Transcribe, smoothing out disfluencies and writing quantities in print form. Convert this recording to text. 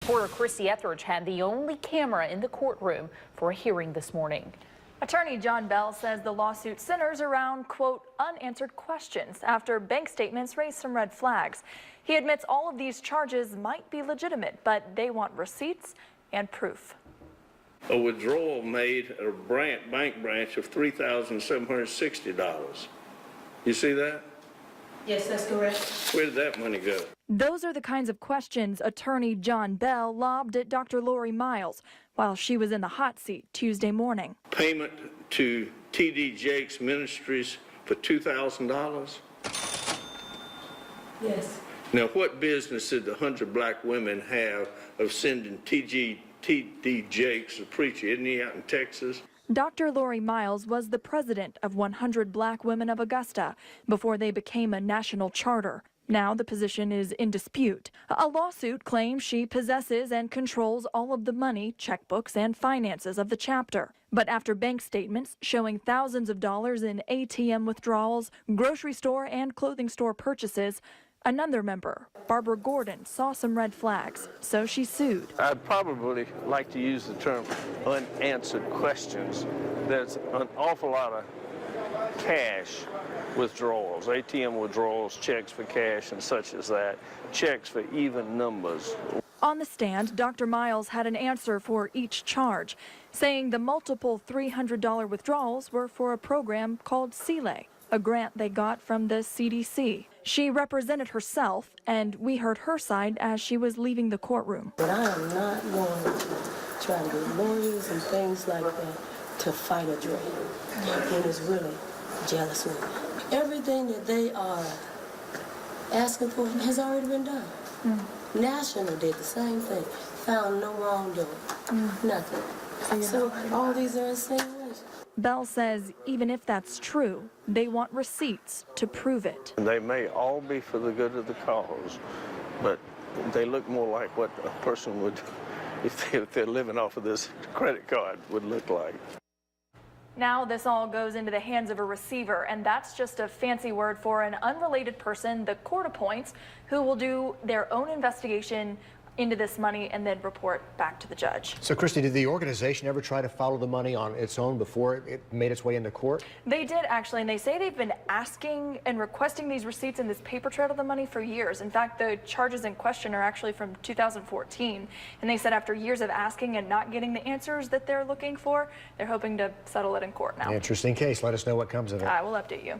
Reporter Chrissy Etheridge had the only camera in the courtroom for a hearing this morning. Attorney John Bell says the lawsuit centers around, quote, unanswered questions after bank statements raised some red flags. He admits all of these charges might be legitimate, but they want receipts and proof. A withdrawal made at a bank branch of $3,760. You see that? Yes, that's correct. Where did that money go? Those are the kinds of questions attorney John Bell lobbed at Dr. Lori Myles while she was in the hot seat Tuesday morning. Payment to T.D. Jakes Ministries for $2,000? Yes. Now, what business did the 100 black women have of sending T.D. Jakes, a preacher, isn't he out in Texas? Dr. Lori Myles was the president of 100 Black Women of Augusta before they became a national charter. Now the position is in dispute. A lawsuit claims she possesses and controls all of the money, checkbooks, and finances of the chapter. But after bank statements showing thousands of dollars in ATM withdrawals, grocery store and clothing store purchases, another member, Barbara Gordon, saw some red flags, so she sued. I'd probably like to use the term unanswered questions. There's an awful lot of cash withdrawals, ATM withdrawals, checks for cash and such as that, checks for even numbers. On the stand, Dr. Myles had an answer for each charge, saying the multiple $300 withdrawals were for a program called CLE, a grant they got from the CDC. She represented herself, and we heard her side as she was leaving the courtroom. But I am not going to try to get lawyers and things like that to fight a dream. It is really jealous of me. Everything that they are asking for has already been done. National did the same thing, found no wrongdoing, nothing. So all these are insinuations. Bell says even if that's true, they want receipts to prove it. They may all be for the good of the cause, but they look more like what a person would, if they're living off of this credit card, would look like. Now this all goes into the hands of a receiver, and that's just a fancy word for an unrelated person the court appoints who will do their own investigation into this money and then report back to the judge. So, Christy, did the organization ever try to follow the money on its own before it made its way into court? They did, actually, and they say they've been asking and requesting these receipts and this paper trail of the money for years. In fact, the charges in question are actually from 2014, and they said after years of asking and not getting the answers that they're looking for, they're hoping to settle it in court now. Interesting case. Let us know what comes of it. I will update you.